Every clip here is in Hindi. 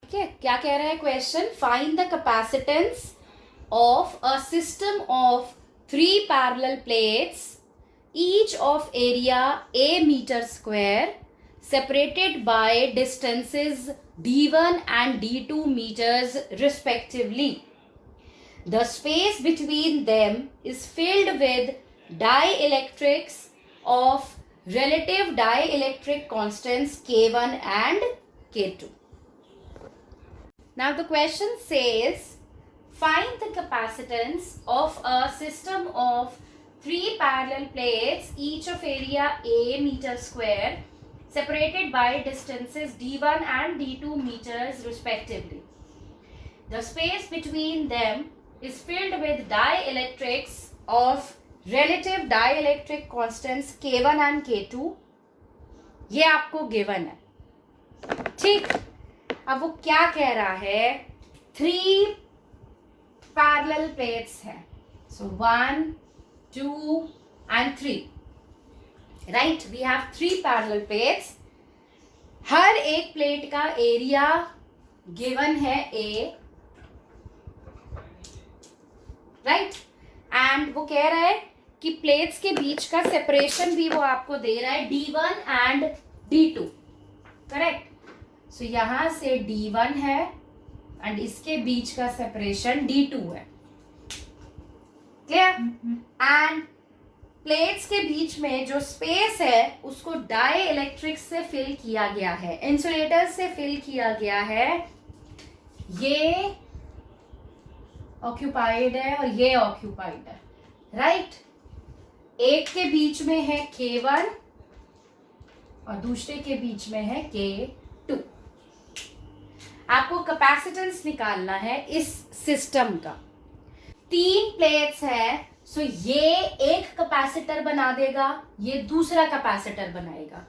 ठीक है, क्या कह रहा है question? Find the capacitance of a system of 3 parallel plates each of area a meter square separated by distances d1 and d2 meters respectively. The space between them is filled with dielectrics of relative dielectric constants K1 and K2. Now the question says, find the capacitance of a system of 3 parallel plates, each of area A meter square, separated by distances d1 and d2 meters respectively. The space between them is filled with dielectrics of relative dielectric constants K1 and K2. ये आपको गिवन है, ठीक। अब वो क्या कह रहा है? 3 पैरेलल प्लेट्स हैं, सो 1 2 and 3, right? We have 3 parallel plates. हर एक प्लेट का एरिया गिवन है A, right? एंड वो कह रहा है कि प्लेट्स के बीच का सेपरेशन भी वो आपको दे रहा है D1 and D2, करेक्ट? सो यहां से D1 है एंड इसके बीच का सेपरेशन D2 है, क्लियर? एंड प्लेट्स के बीच में जो स्पेस है उसको डाई इलेक्ट्रिक से फिल किया गया है, इंसुलेटर से फिल किया गया है। ये ऑक्यूपाइड है और ये ऑक्यूपाइड है, राइट? एक के बीच में है K1 और दूसरे के बीच में है K2। आपको कैपेसिटेंस निकालना है इस सिस्टम का। 3 प्लेट्स है, सो ये एक कैपेसिटर बना देगा, ये दूसरा कैपेसिटर बनाएगा,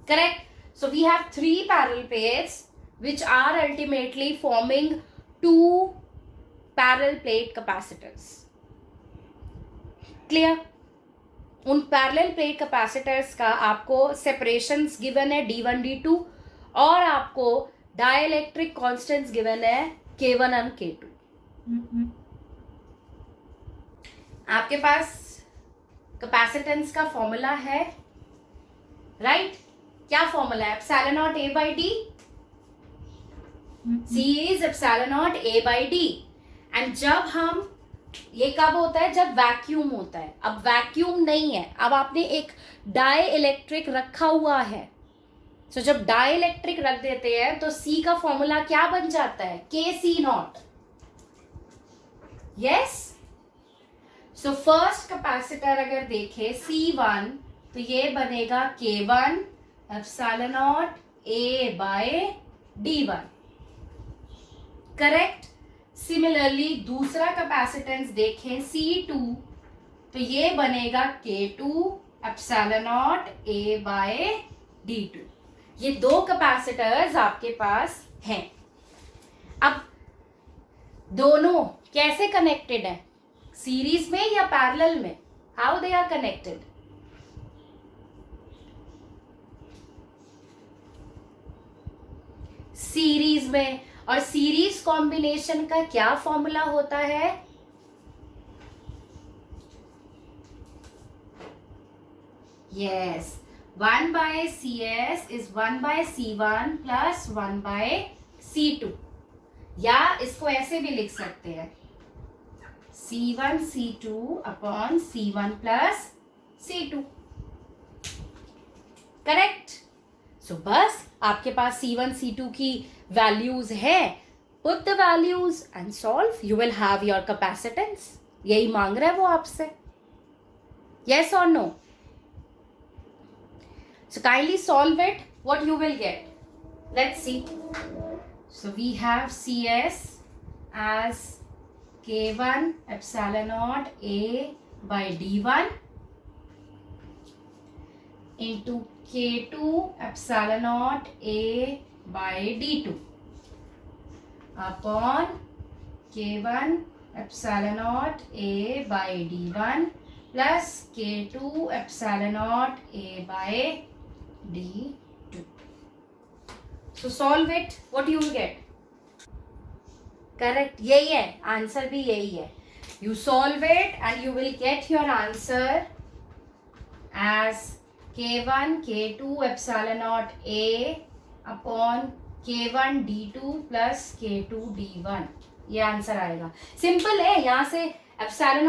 correct? So we have 3 parallel plates which are ultimately forming 2 parallel plate capacitors. Clear? उन पैरेलल प्लेट कैपेसिटर्स का आपको सेपरेशंस गिवन है D1 D2 और आपको डाइलेक्ट्रिक कांस्टेंट्स गिवन है K1 और K2। आपके पास कैपेसिटेंस का फॉर्मूला है, राइट? क्या फॉर्मूला है? Epsilon not A by D, C is epsilon not A by D। And जब हम, ये कब होता है? जब वैक्यूम होता है। अब वैक्यूम नहीं है, अब आपने एक डाई इलेक्ट्रिक रखा हुआ है, सो जब डाई इलेक्ट्रिक रख देते हैं तो C का फॉर्मूला क्या बन जाता है? KC0, yes? So first capacitor अगर देखें C1, तो ये बनेगा K1 epsilon not A by D1, correct? Similarly दूसरा कैपेसिटेंस देखें C2, तो ये बनेगा K2 epsilon not A by D2। ये 2 कैपेसिटर्स आपके पास हैं। अब दोनों कैसे कनेक्टेड है? सीरीज में या पैरेलल में? How they are connected? Series में। और सीरीज कॉम्बिनेशन का क्या फॉर्मूला होता है? Yes, 1 by CS is 1 by C1 plus 1 by C2, या इसको ऐसे भी लिख सकते हैं C1 C2 upon C1 plus C2, correct? सो बस आपके पास C1 C2 की वैल्यूज है, put the values and solve, you will have your capacitance. यही मांग रहा है वो आपसे, यस और no? So kindly solve it. What you will get? Let's see. So we have CS as K1 epsilon naught A by D1 into K2 epsilon naught A by D2 upon K1 epsilon naught A by D1 plus K2 epsilon naught A by D2। So solve it. What you will get? Correct. यही है, आंसर भी यही है. You solve it and you will get your answer as K1 K2 epsilon naught A upon K1 D2 plus K2 D1. ये आंसर आएगा. सिंपल है. यहाँ से एप्सिलॉन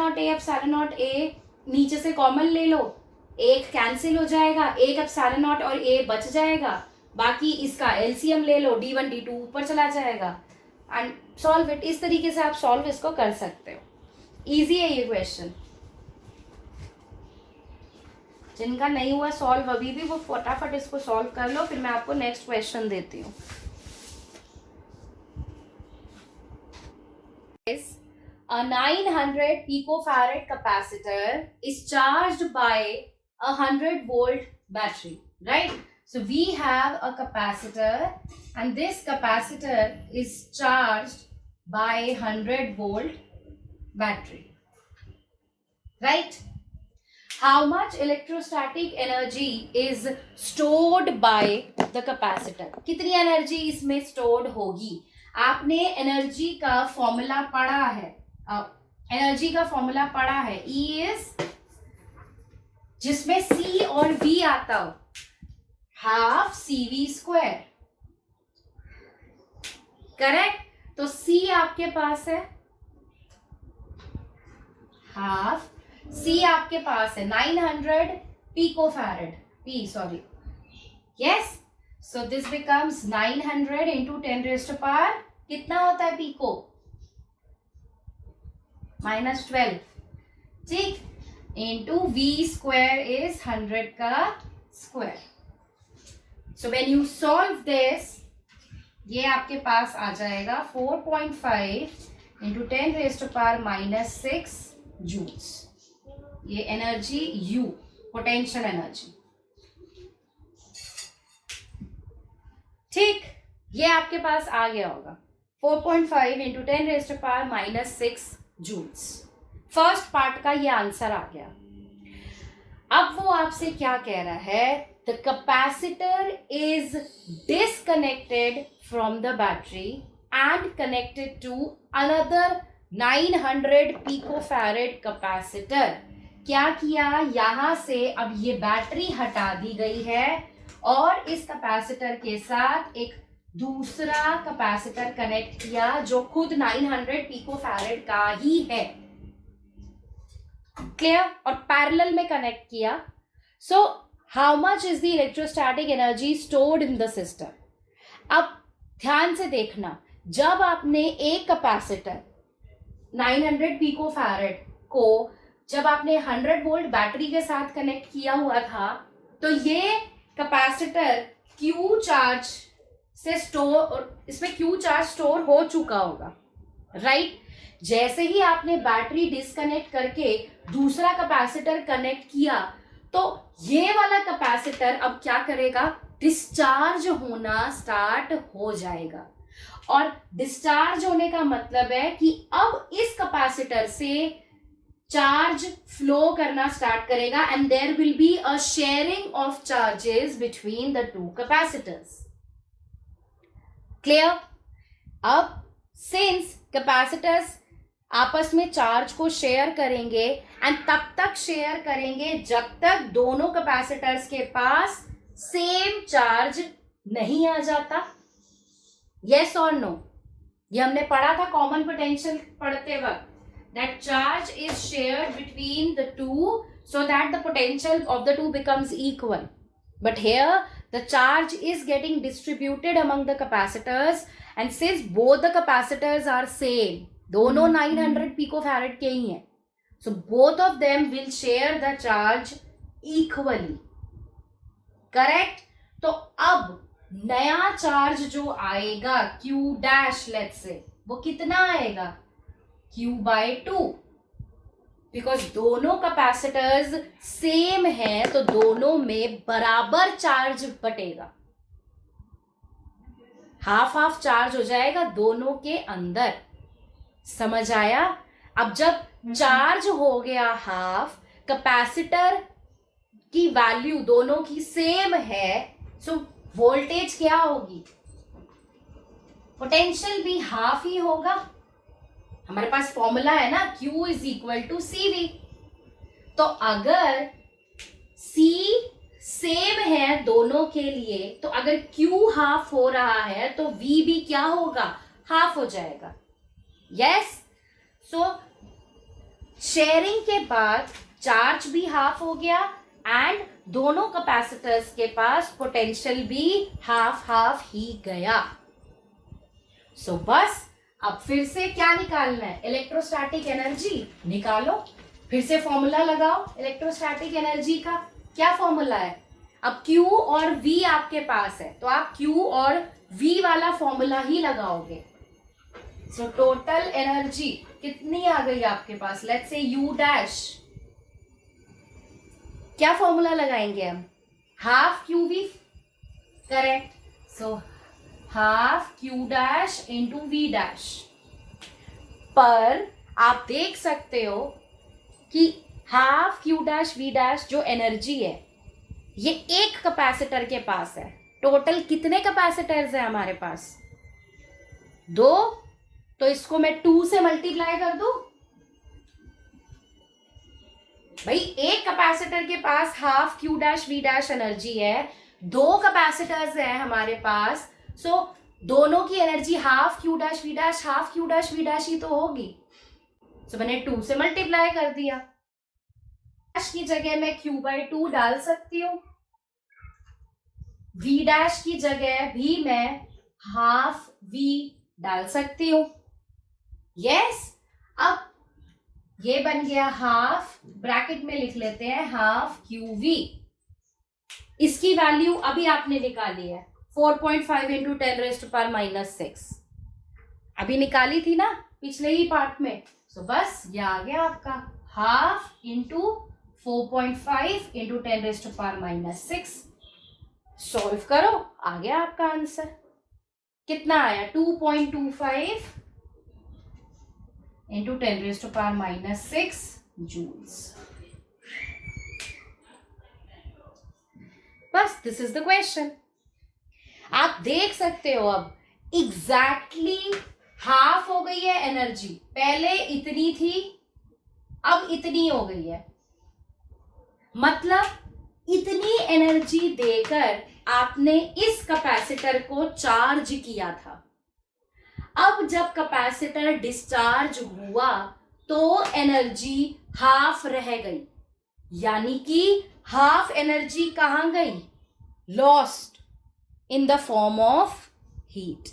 नॉट ए नीचे से कॉमन ले लो, एक कैंसिल हो जाएगा, एक एप्सिलॉन नॉट और ए बच जाएगा, बाकी इसका एलसीएम ले लो, D1 D2 ऊपर चला जाएगा एंड सॉल्व इट. इस तरीके से आप सॉल्व इसको कर सकते हो. इजी है ये क्वेश्चन. जिनका नहीं हुआ सॉल्व अभी भी, वो फटाफट इसको सॉल्व कर लो, फिर मैं आपको नेक्स्ट क्वेश्चन देती हूँ. A 900 picofarad capacitor is charged by a 100 volt battery, right? So we have a capacitor and this capacitor is charged by 100 volt battery, right? How much electrostatic energy is stored by the capacitor? कितनी एनर्जी इसमें स्टोर्ड होगी? आपने एनर्जी का फॉर्मूला पढ़ा है, E इज जिसमें C और V आता हो, हाफ CV स्क्वायर. करेक्ट. तो C आपके पास है, हाफ C आपके पास है 900 picofarad. Yes. So this becomes 900 into 10 raised to power. कितना होता है पिको? -12. ठीक. Into V square is 100 का square. So when you solve this, ये आपके पास आ जाएगा 4.5 into 10 raised to power -6 joules. ये एनर्जी U, पोटेंशियल एनर्जी. ठीक. ये आपके पास आ गया होगा 4.5 into 10 raised to power -6 joules. First part का ये आंसर आ गया. अब वो आपसे क्या कह रहा है? The capacitor is disconnected from the battery and connected to another 900 picofarad capacitor. क्या किया? यहां से अब ये बैटरी हटा दी गई है और इस कैपेसिटर के साथ एक दूसरा कैपेसिटर कनेक्ट किया जो खुद 900 picofarad का ही है. क्लियर? और पैरेलल में कनेक्ट किया. So how much is the electrostatic energy stored in the system? अब ध्यान से देखना, जब आपने एक कैपेसिटर 900 picofarad को जब आपने 100 वोल्ट बैटरी के साथ कनेक्ट किया हुआ था, तो ये कैपेसिटर क्यू चार्ज से इसमें क्यू चार्ज स्टोर हो चुका होगा, राइट? जैसे ही आपने बैटरी डिस्कनेक्ट करके दूसरा कैपेसिटर कनेक्ट किया, तो ये वाला कैपेसिटर अब क्या करेगा? डिस्चार्ज होना स्टार्ट हो जाएगा. और डिस्चार्ज होने का मतलब है कि अब इस कैपेसिटर से चार्ज फ्लो करना स्टार्ट करेगा and there will be a sharing of charges between the two capacitors. Clear? अब सिंस कैपेसिटर्स आपस में चार्ज को शेयर करेंगे एंड तब तक शेयर करेंगे जब तक दोनों कैपेसिटर्स के पास सेम चार्ज नहीं आ जाता. यस और नो? ये हमने पढ़ा था कॉमन पोटेंशियल पढ़ते वक्त, that charge is shared between the two so that the potential of the two becomes equal. But here the charge is getting distributed among the capacitors and since both the capacitors are same, दोनों 900 picofarad के ही हैं, so both of them will share the charge equally. Correct? तो अब नया चार्ज जो आएगा Q dash let's say, वो कितना आएगा? Q/2. बिकॉज दोनों कैपेसिटर्स सेम है तो दोनों में बराबर चार्ज बटेगा, हाफ हाफ चार्ज हो जाएगा दोनों के अंदर. समझ आया? अब जब चार्ज हो गया हाफ, कैपेसिटर की वैल्यू दोनों की सेम है, सो वोल्टेज क्या होगी? पोटेंशियल भी हाफ ही होगा, हमारे पास फॉर्मूला है ना Q is equal to CV। तो अगर C सेम है दोनों के लिए, तो अगर Q हाफ हो रहा है तो V भी क्या होगा, हाफ हो जाएगा। यस, सो शेयरिंग के बाद चार्ज भी हाफ हो गया एंड दोनों कैपेसिटर्स के पास पोटेंशियल भी हाफ हाफ ही गया। सो बस अब फिर से क्या निकालना है, इलेक्ट्रोस्टैटिक एनर्जी निकालो। फिर से फॉर्मूला लगाओ इलेक्ट्रोस्टैटिक एनर्जी का। क्या फॉर्मूला है, अब Q और V आपके पास है तो आप Q और V वाला फॉर्मूला ही लगाओगे। सो टोटल एनर्जी कितनी आ गई आपके पास, लेट्स से U डैश, क्या फॉर्मूला लगाएंगे हम, half QV, correct. So half Q dash into V dash. पर आप देख सकते हो कि half Q dash V dash जो एनर्जी है ये एक कैपेसिटर के पास है। टोटल कितने कैपेसिटर्स है हमारे पास, 2, तो इसको मैं 2 से मल्टीप्लाई कर दूं। भाई एक कैपेसिटर के पास half Q dash V dash energy है, 2 कैपेसिटर्स है हमारे पास, सो दोनों की energy half Q dash V dash half Q dash V dash ही तो होगी। सो मैंने 2 से मल्टीप्लाई कर दिया, डैश की जगह मैं Q/2 डाल सकती हूँ, V डैश की जगह भी मैं हाफ V डाल सकती हूँ। यस, अब ये बन गया हाफ, ब्रैकेट में लिख लेते हैं हाफ QV। इसकी वैल्यू अभी आपने निकाली है 4.5 इंटू 10⁻⁻⁶, अभी निकाली थी ना पिछले ही पार्ट में। सो बस ये आ गया आपका हाफ इंटू 4.5 इंटू 10⁻⁻⁶। सॉल्व करो, आ गया आपका आंसर। कितना आया, 2.25 इंटू 10⁻⁻⁶ जूल्स। बस दिस इज द क्वेश्चन। आप देख सकते हो अब एग्जैक्टली हाफ हो गई है एनर्जी, पहले इतनी थी अब इतनी हो गई है, मतलब इतनी एनर्जी देकर आपने इस कैपेसिटर को चार्ज किया था। अब जब कैपेसिटर डिस्चार्ज हुआ तो एनर्जी हाफ रह गई, यानी कि हाफ एनर्जी कहां गई, lost in the form of heat.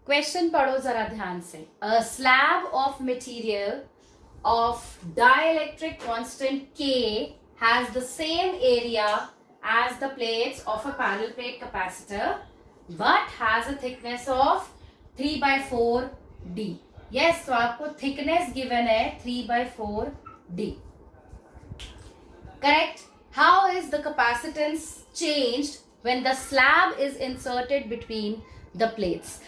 Question पढ़ो जरा ध्यान से। A slab of material of dielectric constant K has the same area as the plates of a parallel plate capacitor but has a thickness of 3/4 D. Yes, तो आपको thickness given है 3/4 D. Correct. How is the capacitance changed when the slab is inserted between the plates?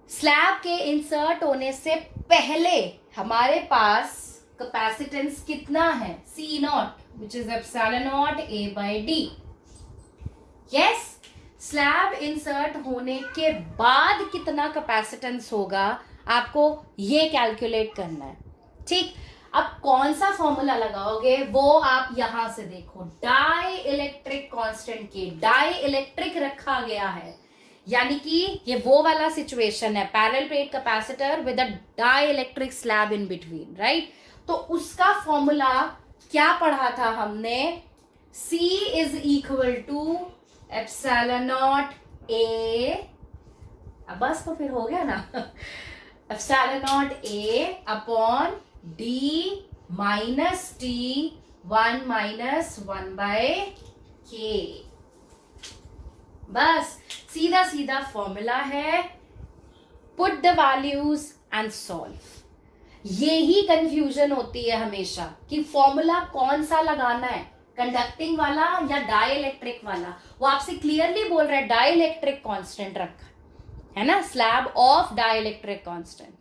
Slab के इंसर्ट होने से पहले हमारे पास कैपेसिटेंस कितना है, C0 which is epsilon naught A/D. Yes, slab insert होने के बाद कितना कैपेसिटेंस होगा आपको ये कैलकुलेट करना है। ठीक, अब कौन सा फॉर्मूला लगाओगे वो आप यहां से देखो, डाई इलेक्ट्रिक कांस्टेंट के, डाई इलेक्ट्रिक रखा गया है, यानी कि ये वो वाला सिचुएशन है, parallel plate capacitor with a dielectric slab in between, right. तो उसका फॉर्मूला क्या पढ़ा था हमने, C is equal to epsilon not A, अब बस तो फिर हो गया ना, एप्सिलॉन not A upon D minus T 1 - 1/K। बस सीधा सीधा फॉर्मूला है, put the values and solve. ये ही कंफ्यूजन होती है हमेशा कि फॉर्मूला कौन सा लगाना है, कंडक्टिंग वाला या डाइलेक्ट्रिक वाला। वो आपसे क्लियरली बोल रहा है डाइलेक्ट्रिक कांस्टेंट रखा है ना, slab of dielectric constant,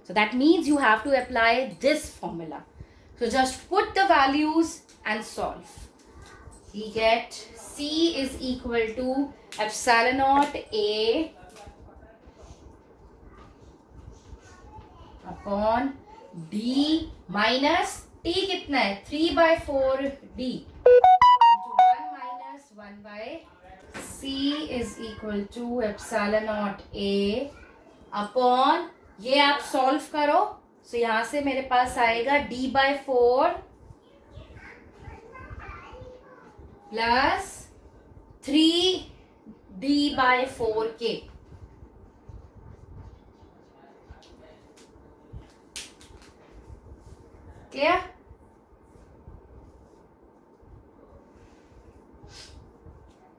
so that means you have to apply this formula. So just put the values and solve. We get C is equal to epsilon naught A upon D minus T कितना है 3/4 D 1 minus 1 by C is equal to epsilon naught A upon ये आप सॉल्व करो सो यहां से मेरे पास आएगा D/4 plus 3D/4K clear?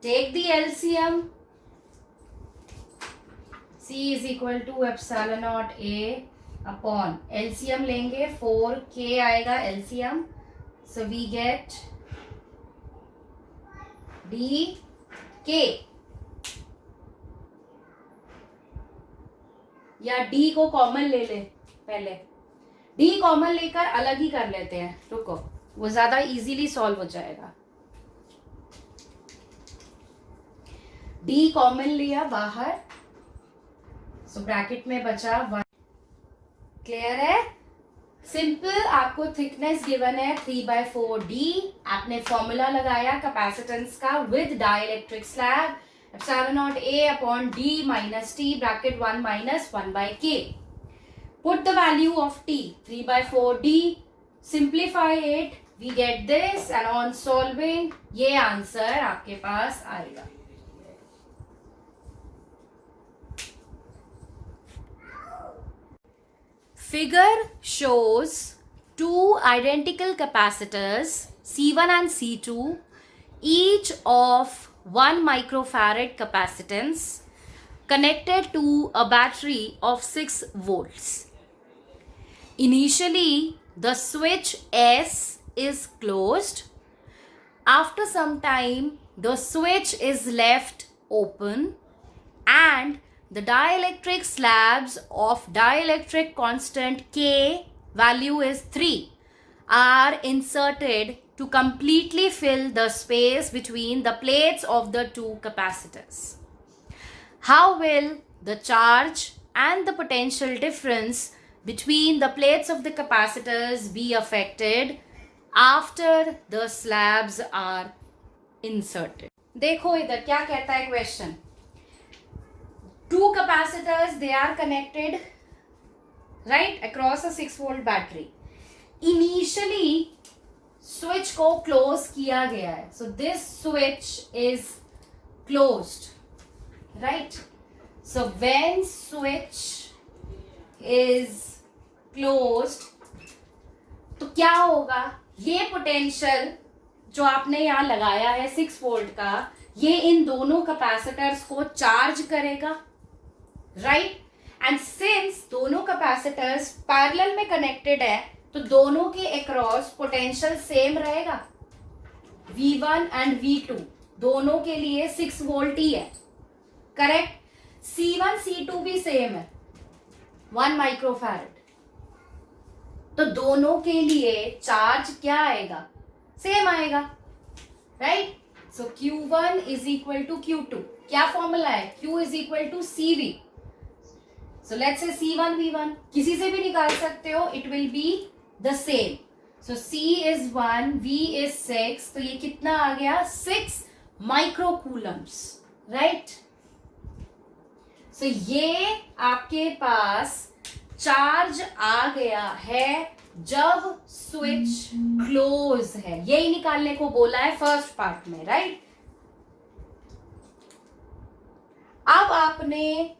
Take the LCM. C is equal to epsilon naught A upon LCM लेंगे 4K आएगा LCM. So we get DK. या D को कॉमन ले ले पहले. D कॉमन लेकर अलग ही कर लेते हैं. रुको वो ज्यादा इजीली सॉल्व हो जाएगा. D कॉमन लिया बाहर सो ब्रैकेट में बचा 1. क्लियर है? सिंपल. आपको थिकनेस गिवन है 3/4D. आपने फॉर्मूला लगाया कैपेसिटेंस का with dielectric slab epsilon naught A upon D minus T bracket 1 minus 1 by K. Put the value of T 3/4D. Simplify it. We get this and on solving ये आंसर आपके पास आएगा. Figure shows two identical capacitors C1 and C2 each of 1 microfarad capacitance connected to a battery of 6 volts. Initially, the switch S is closed. After some time, the switch is left open and the dielectric slabs of dielectric constant K, value is 3, are inserted to completely fill the space between the plates of the two capacitors. How will the charge and the potential difference between the plates of the capacitors be affected after the slabs are inserted? देखो इधर क्या कहता है question. Two capacitors, they are connected right across a 6 volt battery. Initially switch को close किया गया है. So this switch is closed, right? So when switch is closed तो क्या होगा. ये पोटेंशियल जो आपने यहाँ लगाया है 6 वोल्ट का ये इन दोनों कैपेसिटर्स को चार्ज करेगा, राइट? एंड सिंस दोनों कैपेसिटर्स पैरेलल में कनेक्टेड है तो दोनों के अक्रॉस पोटेंशियल सेम रहेगा. V1 एंड V2 दोनों के लिए 6 वोल्ट ही है, करेक्ट? C1 C2 भी सेम है 1 माइक्रोफैरड. तो दोनों के लिए चार्ज क्या आएगा? सेम आएगा, right? So Q1 is equal to Q2. क्या फॉर्मूला है? Q is equal to CV. So let's say C1 V1 किसी से भी निकाल सकते हो, it will be the same. So C is 1, V is 6, तो ये कितना आ गया? 6 माइक्रोकूलम्स, राइट? सो ये आपके पास चार्ज आ गया है जब स्विच क्लोज है. यही निकालने को बोला है फर्स्ट पार्ट में, राइट? अब आपने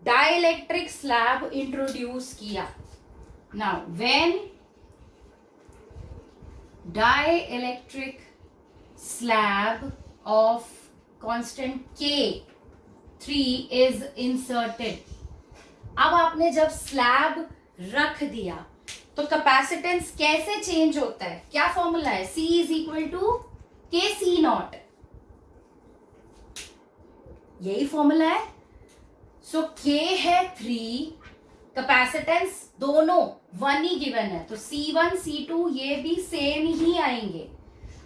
डाइलेक्ट्रिक स्लैब इंट्रोड्यूस किया. Now when dielectric slab of constant K3 is inserted. अब आपने जब स्लैब रख दिया तो कैपेसिटेंस कैसे चेंज होता है? क्या फॉर्मूला है? C is equal to KC0. यही फॉर्मूला है. सो K है 3, कैपेसिटेंस दोनों 1 ही गिवन है तो C1 C2 ये भी सेम ही आएंगे.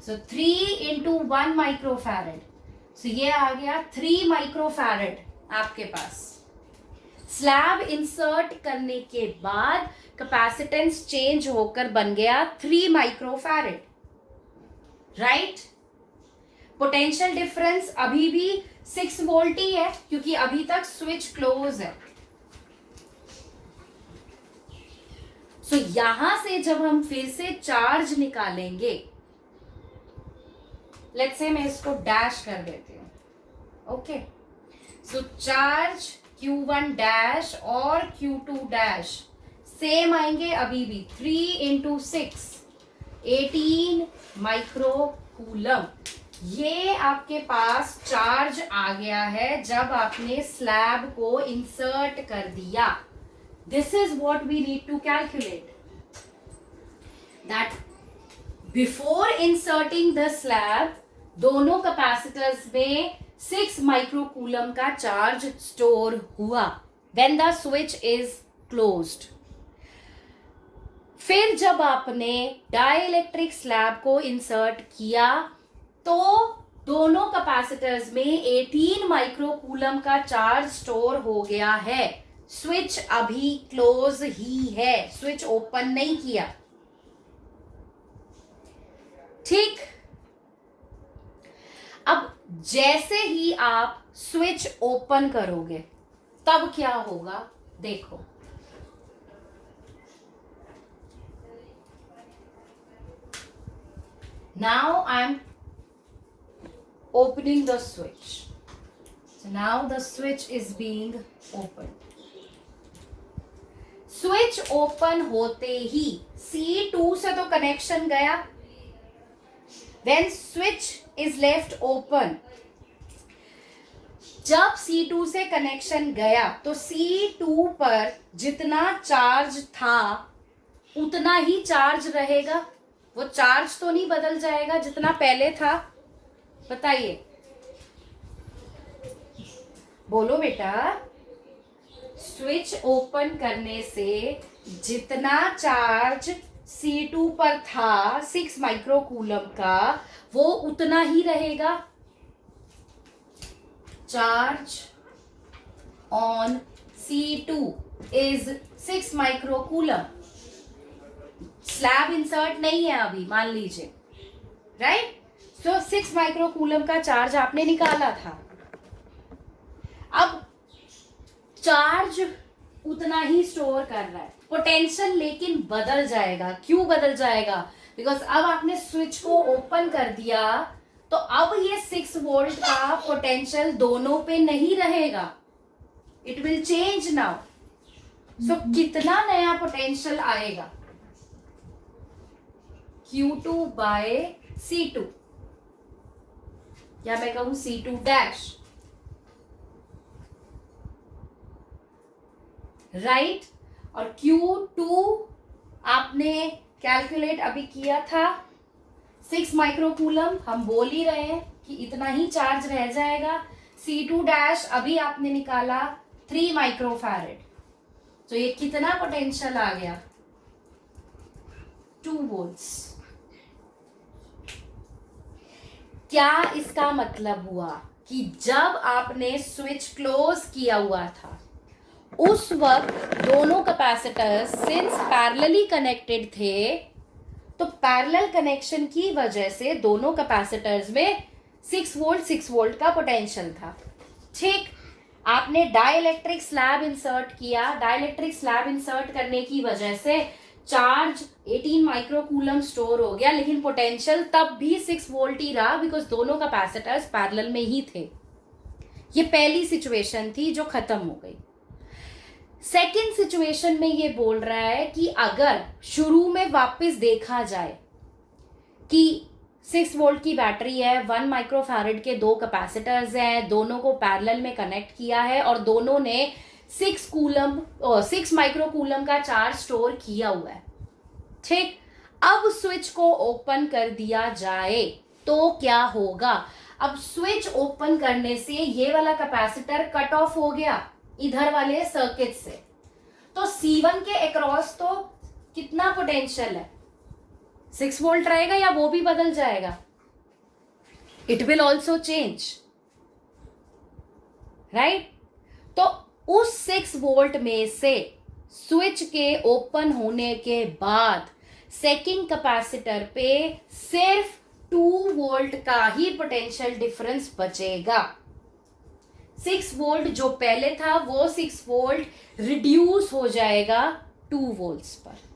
सो 3 into 1 माइक्रोफैरड. सो ये आ गया 3 माइक्रोफैरेड आपके पास। स्लैब इंसर्ट करने के बाद कैपेसिटेंस चेंज होकर बन गया 3 माइक्रोफैरेड, राइट। पोटेंशियल डिफरेंस अभी भी 6 वोल्ट ही है क्योंकि अभी तक स्विच क्लोज है। सो यहां से जब हम फिर से चार्ज निकालेंगे, लेट्स से मैं इसको डैश कर देती हूं, ओके। सो चार्ज Q1 डैश और Q2 डैश सेम आएंगे अभी भी, 3 इंटू 6 18 माइक्रो कूलम। ये आपके पास चार्ज आ गया है जब आपने स्लैब को इंसर्ट कर दिया। This is what we need to calculate, that before inserting the slab दोनों कैपेसिटर्स में 6 माइक्रोकूलम का चार्ज स्टोर हुआ when the switch is closed. फिर जब आपने डाइलेक्ट्रिक स्लैब को इंसर्ट किया तो दोनों कैपेसिटर्स में 18 माइक्रोकूलम का चार्ज स्टोर हो गया है। स्विच अभी क्लोज ही है, स्विच ओपन नहीं किया, ठीक। अब जैसे ही आप स्विच ओपन करोगे तब क्या होगा देखो। Now I am opening the switch. So now the switch is being opened. Switch open होते ही C2 से तो कनेक्शन गया। When switch is left open, जब C2 से कनेक्शन गया तो C2 पर जितना चार्ज था उतना ही चार्ज रहेगा, वो चार्ज तो नहीं बदल जाएगा जितना पहले था। बताइए, बोलो बेटा। स्विच ओपन करने से जितना चार्ज C2 पर था 6 माइक्रोकूलम का, वो उतना ही रहेगा। Charge on C2 is 6 microcoulomb. Slab insert नहीं है अभी, मान लीजिए, राइट। सो 6 माइक्रोकूलम का चार्ज आपने निकाला था। अब चार्ज उतना ही स्टोर कर रहा है, पोटेंशियल लेकिन बदल जाएगा। क्यों बदल जाएगा? बिकॉज अब आपने स्विच को ओपन कर दिया तो अब ये 6 वोल्ट का पोटेंशियल दोनों पे नहीं रहेगा, इट विल चेंज नाउ। सो कितना नया पोटेंशियल आएगा? Q2 बाय C2, या मैं कहूं C2 डैश, राइट। और Q2 आपने कैलकुलेट अभी किया था 6 माइक्रोकूलम, हम बोल ही रहे हैं कि इतना ही चार्ज रह जाएगा। C2 डैश अभी आपने निकाला 3 माइक्रोफैरेड, तो ये कितना पोटेंशियल आ गया? 2 वोल्ट्स। क्या इसका मतलब हुआ कि जब आपने स्विच क्लोज किया हुआ था उस वक्त दोनों कैपेसिटर्स सिंस पैरेलली कनेक्टेड थे, तो पैरेलल कनेक्शन की वजह से दोनों कैपेसिटर्स में 6 वोल्ट का पोटेंशियल था, ठीक। आपने डाइलेक्ट्रिक स्लैब इंसर्ट किया, डाइलेक्ट्रिक स्लैब इंसर्ट करने की वजह से चार्ज 18 माइक्रोकूलम स्टोर हो गया, लेकिन पोटेंशियल तब भी 6 वोल्ट ही रहा बिकॉज दोनों कैपेसिटर्स पैरेलल में ही थे। ये पहली सिचुएशन थी जो खत्म हो गई। सेकंड सिचुएशन में ये बोल रहा है कि अगर शुरू में वापस देखा जाए कि 6 वोल्ट की बैटरी है, 1 माइक्रोफैरेड के 2 कैपेसिटर्स हैं, दोनों को पैरेलल में कनेक्ट किया है और दोनों ने 6 माइक्रोकूलम का चार्ज स्टोर किया हुआ है, ठीक। अब स्विच को ओपन कर दिया जाए तो क्या होगा? अब स्विच ओपन करने से ये वाला कैपेसिटर कट ऑफ हो गया इधर वाले सर्किट से, तो C1 के अक्रॉस तो कितना पोटेंशियल है? 6 वोल्ट रहेगा या वो भी बदल जाएगा? It will also change, right. तो उस 6 वोल्ट में से स्विच के ओपन होने के बाद सेकंड कैपेसिटर पे सिर्फ 2 वोल्ट का ही पोटेंशियल डिफरेंस बचेगा। 6 वोल्ट जो पहले था वो 6 वोल्ट रिड्यूस हो जाएगा 2 वोल्ट्स पर।